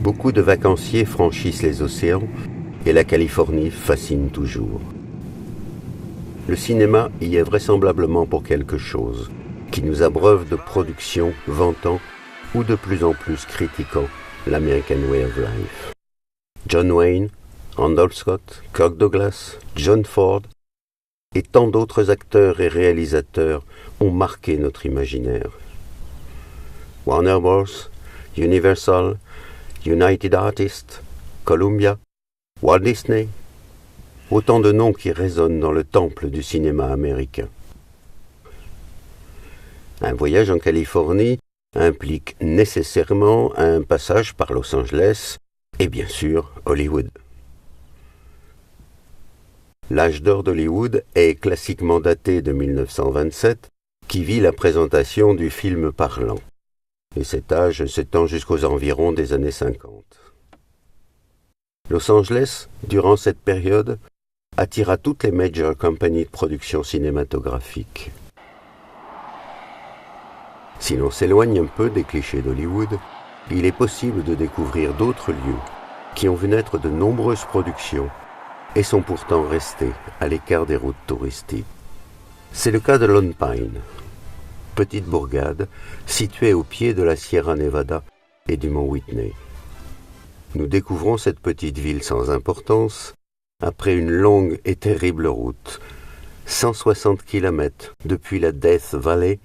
Beaucoup de vacanciers franchissent les océans et la Californie fascine toujours. Le cinéma y est vraisemblablement pour quelque chose, qui nous abreuve de productions vantant ou de plus en plus critiquant l'American Way of Life. John Wayne, Randall Scott, Kirk Douglas, John Ford et tant d'autres acteurs et réalisateurs ont marqué notre imaginaire. Warner Bros., Universal, United Artists, Columbia, Walt Disney, autant de noms qui résonnent dans le temple du cinéma américain. Un voyage en Californie implique nécessairement un passage par Los Angeles et bien sûr Hollywood. L'âge d'or d'Hollywood est classiquement daté de 1927, qui vit la présentation du film parlant. Et cet âge s'étend jusqu'aux environs des années 50. Los Angeles, durant cette période, attira toutes les major companies de production cinématographique. Si l'on s'éloigne un peu des clichés d'Hollywood, il est possible de découvrir d'autres lieux qui ont vu naître de nombreuses productions et sont pourtant restés à l'écart des routes touristiques. C'est le cas de Lone Pine, petite bourgade située au pied de la Sierra Nevada et du mont Whitney. Nous découvrons cette petite ville sans importance après une longue et terrible route, 160 km depuis la Death Valley,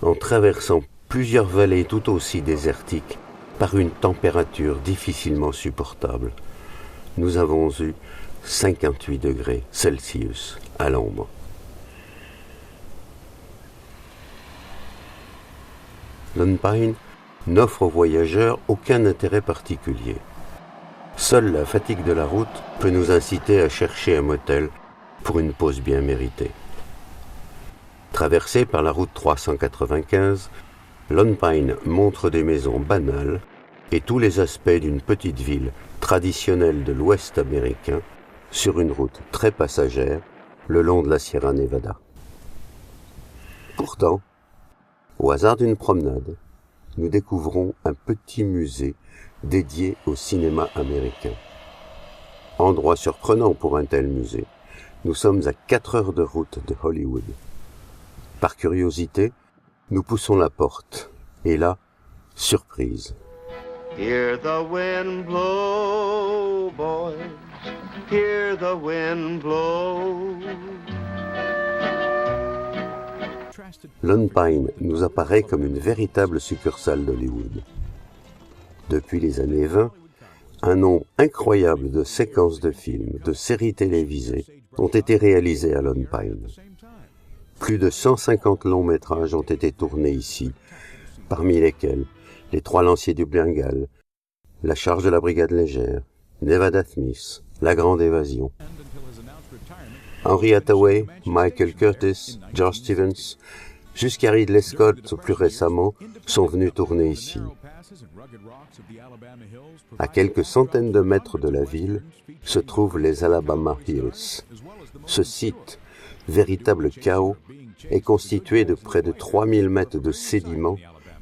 en traversant plusieurs vallées tout aussi désertiques par une température difficilement supportable. Nous avons eu 58 degrés Celsius à l'ombre. Lone Pine n'offre aux voyageurs aucun intérêt particulier. Seule la fatigue de la route peut nous inciter à chercher un motel pour une pause bien méritée. Traversée par la route 395, Lone Pine montre des maisons banales et tous les aspects d'une petite ville traditionnelle de l'Ouest américain sur une route très passagère le long de la Sierra Nevada. Pourtant, au hasard d'une promenade, nous découvrons un petit musée dédié au cinéma américain. Endroit surprenant pour un tel musée, nous sommes à 4 heures de route de Hollywood. Par curiosité, nous poussons la porte, et là, surprise. Hear the wind blow, boys, hear the wind blow. Lone Pine nous apparaît comme une véritable succursale d'Hollywood. Depuis les années 20, un nombre incroyable de séquences de films, de séries télévisées ont été réalisées à Lone Pine. Plus de 150 longs métrages ont été tournés ici, parmi lesquels Les Trois Lanciers du Bengale, La Charge de la Brigade Légère, Nevada Smith, La Grande Évasion. Henry Hathaway, Michael Curtis, George Stevens, jusqu'à Ridley Scott plus récemment, sont venus tourner ici. À quelques centaines de mètres de la ville se trouvent les Alabama Hills. Ce site, véritable chaos, est constitué de près de 3000 mètres de sédiments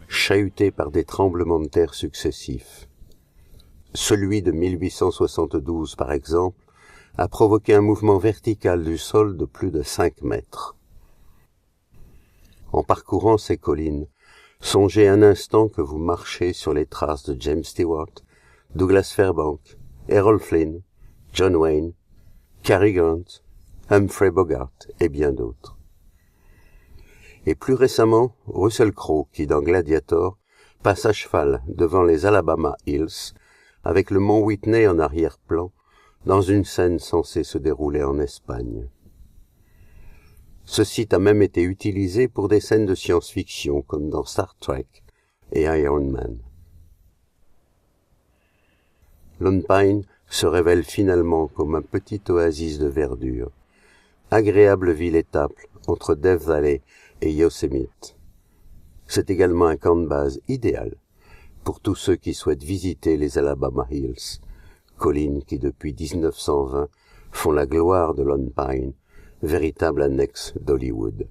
chahutés par des tremblements de terre successifs. Celui de 1872, par exemple, a provoqué un mouvement vertical du sol de plus de 5 mètres. En parcourant ces collines, songez un instant que vous marchez sur les traces de James Stewart, Douglas Fairbanks, Errol Flynn, John Wayne, Cary Grant, Humphrey Bogart et bien d'autres. Et plus récemment, Russell Crowe qui, dans Gladiator, passe à cheval devant les Alabama Hills, avec le mont Whitney en arrière-plan, dans une scène censée se dérouler en Espagne. Ce site a même été utilisé pour des scènes de science-fiction comme dans Star Trek et Iron Man. Lone Pine se révèle finalement comme un petit oasis de verdure, agréable ville-étape entre Death Valley et Yosemite. C'est également un camp de base idéal pour tous ceux qui souhaitent visiter les Alabama Hills, collines qui depuis 1920 font la gloire de Lone Pine, véritable annexe d'Hollywood.